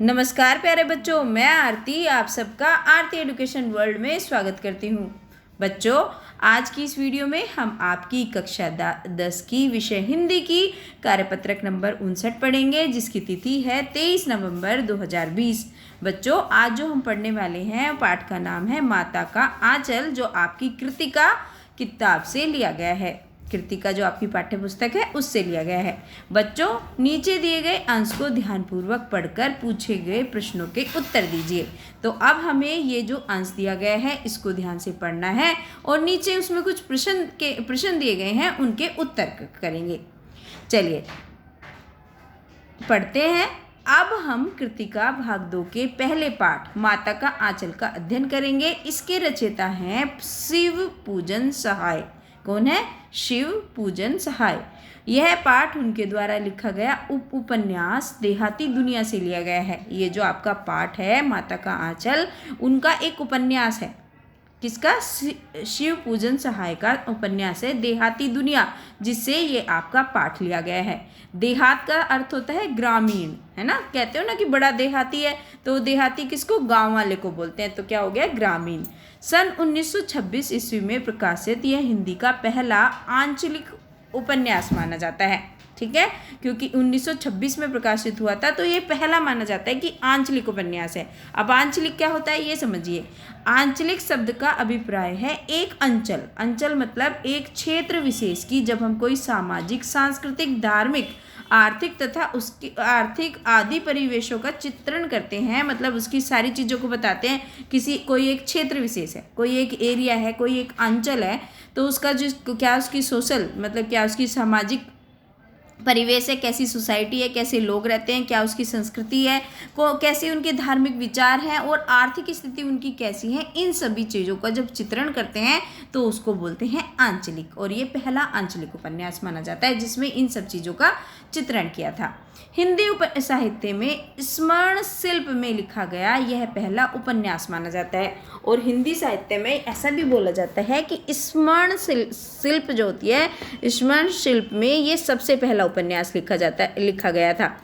नमस्कार प्यारे बच्चों, मैं आरती आप सबका आरती एजुकेशन वर्ल्ड में स्वागत करती हूँ। बच्चों, आज की इस वीडियो में हम आपकी कक्षा 10 की विषय हिंदी की कार्यपत्रक नंबर 59 पढ़ेंगे, जिसकी तिथि है 23 नवंबर 2020। बच्चों, आज जो हम पढ़ने वाले हैं पाठ का नाम है माता का आंचल, जो आपकी कृतिका किताब से लिया गया है। कृतिका जो आपकी पाठ्य पुस्तक है उससे लिया गया है। बच्चों, नीचे दिए गए अंश को ध्यानपूर्वक पढ़कर पूछे गए प्रश्नों के उत्तर दीजिए। तो अब हमें ये जो अंश दिया गया है इसको ध्यान से पढ़ना है और नीचे उसमें कुछ प्रश्न दिए गए हैं, उनके उत्तर करेंगे। चलिए पढ़ते हैं। अब हम कृतिका भाग 2 के पहले पाठ माता का आंचल का अध्ययन करेंगे। इसके रचयिता हैं शिव पूजन सहाय। कौन है? शिव पूजन सहाय। यह पाठ उनके द्वारा लिखा गया उपन्यास देहाती दुनिया से लिया गया है। ये जो आपका पाठ है माता का आंचल, उनका एक उपन्यास है। किसका? शिव पूजन सहाय का उपन्यास है देहाती दुनिया, जिससे ये आपका पाठ लिया गया है। देहात का अर्थ होता है ग्रामीण, है ना। कहते हो ना कि बड़ा देहाती है, तो देहाती किसको? गांव वाले को बोलते हैं। तो क्या हो गया? ग्रामीण। सन 1926 ईस्वी में प्रकाशित यह हिंदी का पहला आंचलिक उपन्यास माना जाता है। ठीक है, क्योंकि 1926 में प्रकाशित हुआ था, तो ये पहला माना जाता है कि आंचलिक उपन्यास है। अब आंचलिक क्या होता है ये समझिए। आंचलिक शब्द का अभिप्राय है एक अंचल। अंचल मतलब एक क्षेत्र विशेष की जब हम कोई सामाजिक, सांस्कृतिक, धार्मिक, आर्थिक तथा उसकी आर्थिक आदि परिवेशों का चित्रण करते हैं, मतलब उसकी सारी चीज़ों को बताते हैं। कोई एक क्षेत्र विशेष है, कोई एक एरिया है, कोई एक अंचल है, तो उसका जो क्या उसकी सोशल मतलब क्या उसकी सामाजिक परिवेश है, कैसी सोसाइटी है, कैसे लोग रहते हैं, क्या उसकी संस्कृति है, कैसे उनके धार्मिक विचार हैं और आर्थिक स्थिति उनकी कैसी है, इन सभी चीज़ों का जब चित्रण करते हैं तो उसको बोलते हैं आंचलिक। और ये पहला आंचलिक उपन्यास माना जाता है जिसमें इन सब चीज़ों का चित्रण किया था। हिंदी साहित्य में स्मरण शिल्प में लिखा गया यह पहला उपन्यास माना जाता है। और हिंदी साहित्य में ऐसा भी बोला जाता है कि स्मरण शिल्प जो होती है, स्मरण शिल्प में ये सबसे पहला उपन्यास लिखा गया था।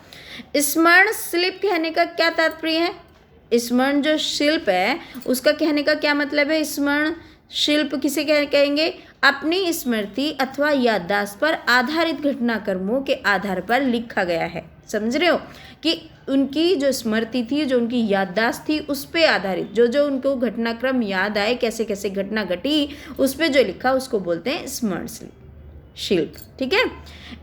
स्मरण शिल्प कहने का क्या तात्पर्य है? स्मरण जो शिल्प है उसका कहने का क्या मतलब है? स्मरण शिल्प किसे कहेंगे? अपनी स्मृति अथवा याददाश्त पर आधारित घटनाक्रमों के आधार पर लिखा गया है। समझ रहे हो कि उनकी जो स्मृति थी, जो उनकी याददाश्त थी, उस पे आधारित जो उनको घटनाक्रम याद आए, कैसे कैसे घटना घटी, उस पे जो लिखा उसको बोलते हैं स्मरण शिल्प। ठीक है।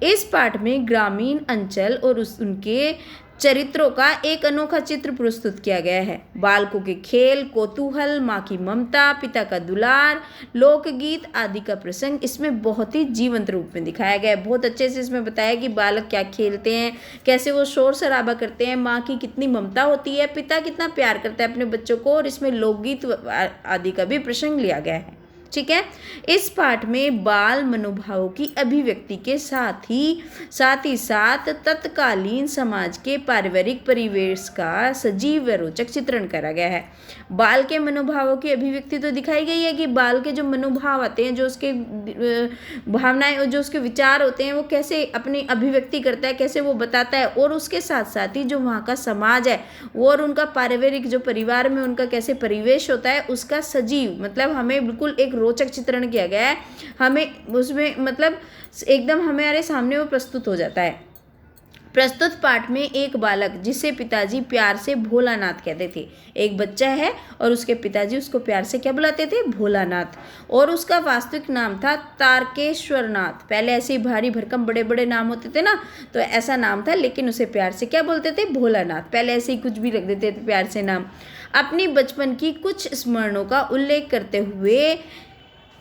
इस पाठ में ग्रामीण अंचल और उनके चरित्रों का एक अनोखा चित्र प्रस्तुत किया गया है। बालकों के खेल, कौतूहल, माँ की ममता, पिता का दुलार, लोकगीत आदि का प्रसंग इसमें बहुत ही जीवंत रूप में दिखाया गया है। बहुत अच्छे से इसमें बताया कि बालक क्या खेलते हैं, कैसे वो शोर शराबा करते हैं, माँ की कितनी ममता होती है, पिता कितना प्यार करता है अपने बच्चों को, और इसमें लोकगीत आदि का भी प्रसंग लिया गया है। ठीक है। इस पाठ में बाल मनोभावों की अभिव्यक्ति के साथ ही साथ तत्कालीन समाज के पारिवारिक परिवेश का सजीव व रोचक चित्रण करा गया है। बाल के मनोभावों की अभिव्यक्ति तो दिखाई गई है कि बाल के जो मनोभाव आते हैं, जो उसके भावनाएं और जो उसके विचार होते हैं, वो कैसे अपनी अभिव्यक्ति करता है, कैसे वो बताता है, और उसके साथ साथ ही जो वहाँ का समाज है वो और उनका पारिवारिक जो परिवार में उनका कैसे परिवेश होता है, उसका सजीव मतलब हमें बिल्कुल एक रोचक चित्रण किया गया है। हमें उसमें मतलब एकदम हमारे सामने वो प्रस्तुत हो जाता है। प्रस्तुत पाठ में एक बालक जिसे पिताजी प्यार से भोलानाथ कहते थे, एक बच्चा है और उसके पिताजी उसको प्यार से क्या बुलाते थे? भोलानाथ। और उसका वास्तविक नाम था तारकेश्वरनाथ। पहले ऐसे ही भारी भरकम बड़े बड़े नाम होते थे ना, तो ऐसा नाम था, लेकिन उसे प्यार से क्या बोलते थे? भोलानाथ। पहले ऐसे ही कुछ भी रख देते थे प्यार से नाम। अपनी बचपन की कुछ स्मरणों का उल्लेख करते हुए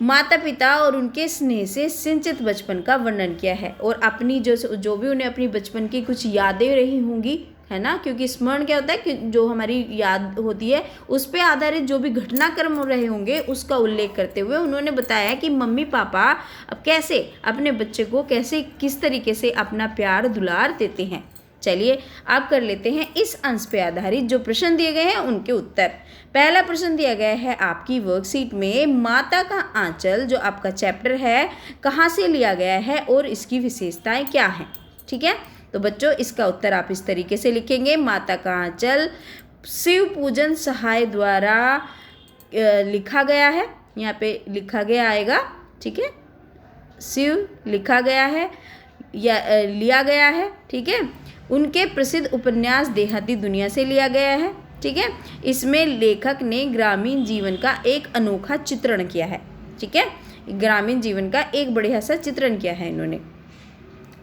माता पिता और उनके स्नेह से सिंचित बचपन का वर्णन किया है। और अपनी जो भी उन्हें अपनी बचपन की कुछ यादें रही होंगी, है ना, क्योंकि स्मरण क्या होता है कि जो हमारी याद होती है उस पे आधारित जो भी घटनाक्रम रहे होंगे उसका उल्लेख करते हुए उन्होंने बताया कि मम्मी पापा अब कैसे अपने बच्चे को कैसे किस तरीके से अपना प्यार दुलार देते हैं। चलिए अब कर लेते हैं इस अंश पे आधारित जो प्रश्न दिए गए हैं उनके उत्तर। पहला प्रश्न दिया गया है आपकी वर्कशीट में, माता का आंचल जो आपका चैप्टर है कहाँ से लिया गया है और इसकी विशेषताएं क्या हैं। ठीक है, तो बच्चों इसका उत्तर आप इस तरीके से लिखेंगे, माता का आंचल शिव पूजन सहाय द्वारा लिखा गया है, यहाँ पे लिखा गया आएगा, ठीक है, शिव लिखा गया है या लिया गया है, ठीक है। उनके प्रसिद्ध उपन्यास देहाती दुनिया से लिया गया है, ठीक है। इसमें लेखक ने ग्रामीण जीवन का एक अनोखा चित्रण किया है, ठीक है, ग्रामीण जीवन का एक बढ़िया सा चित्रण किया है इन्होंने।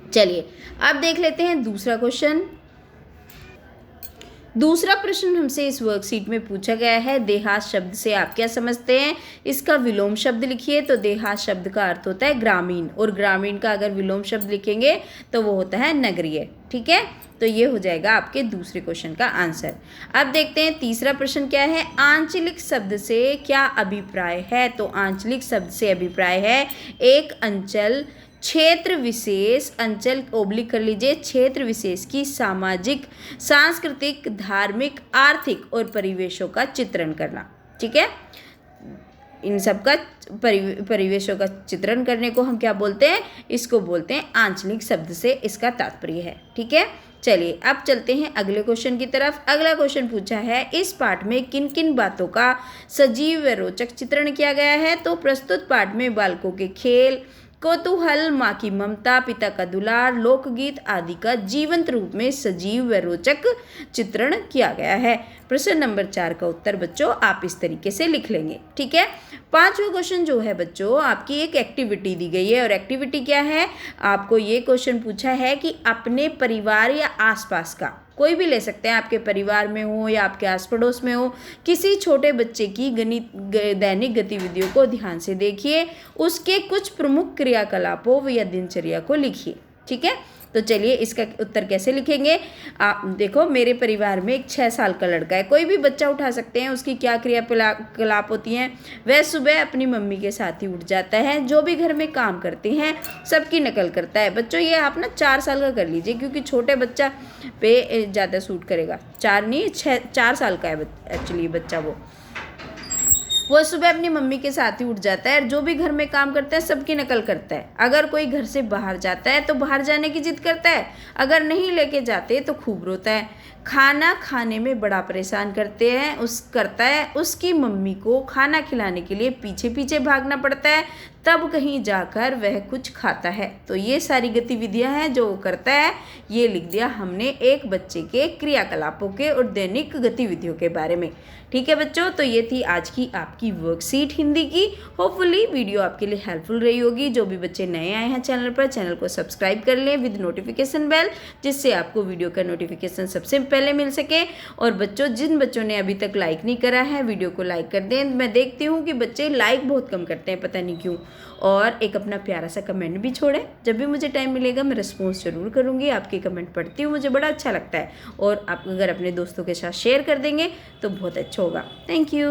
चलिए अब देख लेते हैं दूसरा क्वेश्चन। दूसरा प्रश्न हमसे इस वर्कशीट में पूछा गया है, देहात शब्द से आप क्या समझते हैं? इसका विलोम शब्द लिखिए। तो देहात शब्द का अर्थ होता है ग्रामीण, और ग्रामीण का अगर विलोम शब्द लिखेंगे तो वो होता है नगरीय, ठीक है। तो ये हो जाएगा आपके दूसरे क्वेश्चन का आंसर। अब देखते हैं तीसरा प्रश्न क्या है, आंचलिक शब्द से क्या अभिप्राय है? तो आंचलिक शब्द से अभिप्राय है एक अंचल, क्षेत्र विशेष, अंचल ओब्लिक कर लीजिए, क्षेत्र विशेष की सामाजिक, सांस्कृतिक, धार्मिक, आर्थिक और परिवेशों का चित्रण करना, ठीक है। इन सब का परिवेशों का चित्रण करने को हम क्या बोलते हैं? इसको बोलते हैं आंचलिक शब्द से इसका तात्पर्य है, ठीक है। चलिए अब चलते हैं अगले क्वेश्चन की तरफ। अगला क्वेश्चन पूछा है, इस पाठ में किन किन बातों का सजीव व रोचक चित्रण किया गया है? तो प्रस्तुत पाठ में बालकों के खेल, कौतूहल, माँ की ममता, पिता का दुलार, लोकगीत आदि का जीवंत रूप में सजीव व रोचक चित्रण किया गया है। प्रश्न नंबर 4 का उत्तर बच्चों आप इस तरीके से लिख लेंगे, ठीक है। पांचवा क्वेश्चन जो है बच्चों, आपकी एक एक्टिविटी दी गई है, और एक्टिविटी क्या है? आपको ये क्वेश्चन पूछा है कि अपने परिवार या आसपास का, कोई भी ले सकते हैं, आपके परिवार में हो या आपके आस पड़ोस में हो, किसी छोटे बच्चे की दैनिक गतिविधियों को ध्यान से देखिए, उसके कुछ प्रमुख क्रियाकलापों या दिनचर्या को लिखिए, ठीक है। तो चलिए इसका उत्तर कैसे लिखेंगे? आप देखो, मेरे परिवार में एक 6 साल का लड़का है, कोई भी बच्चा उठा सकते हैं, उसकी क्या क्रियाकलाप होती हैं? वह सुबह अपनी मम्मी के साथ ही उठ जाता है, जो भी घर में काम करते हैं सबकी नकल करता है। बच्चों ये आप ना 4 साल का कर लीजिए, क्योंकि छोटे बच्चा पे ज़्यादा सूट करेगा, 4 नहीं 4 साल का है एक्चुअली बच्चा। वो सुबह अपनी मम्मी के साथ ही उठ जाता है, और जो भी घर में काम करता है सबकी नकल करता है। अगर कोई घर से बाहर जाता है तो बाहर जाने की जिद करता है, अगर नहीं लेके जाते तो खूब रोता है। खाना खाने में बड़ा परेशान करता है, उसकी मम्मी को खाना खिलाने के लिए पीछे पीछे भागना पड़ता है, तब कहीं जाकर वह कुछ खाता है। तो ये सारी गतिविधियां हैं जो वो करता है। ये लिख दिया हमने एक बच्चे के क्रियाकलापों के और दैनिक गतिविधियों के बारे में, ठीक है बच्चों। तो ये थी आज की आपकी वर्कशीट हिंदी की। होपफुली वीडियो आपके लिए हेल्पफुल रही होगी। जो भी बच्चे नए आए हैं चैनल पर, चैनल को सब्सक्राइब कर लें विद नोटिफिकेशन बेल, जिससे आपको वीडियो का नोटिफिकेशन सबसे पहले मिल सके। और बच्चों, जिन बच्चों ने अभी तक लाइक नहीं करा है, वीडियो को लाइक कर दें। मैं देखती हूँ कि बच्चे लाइक बहुत कम करते हैं, पता नहीं क्यों। और एक अपना प्यारा सा कमेंट भी छोड़ें। जब भी मुझे टाइम मिलेगा मैं रिस्पॉन्स ज़रूर करूँगी। आपके कमेंट पढ़ती हूँ, मुझे बड़ा अच्छा लगता है। और आप अगर अपने दोस्तों के साथ शेयर कर देंगे तो बहुत अच्छा होगा। Thank you.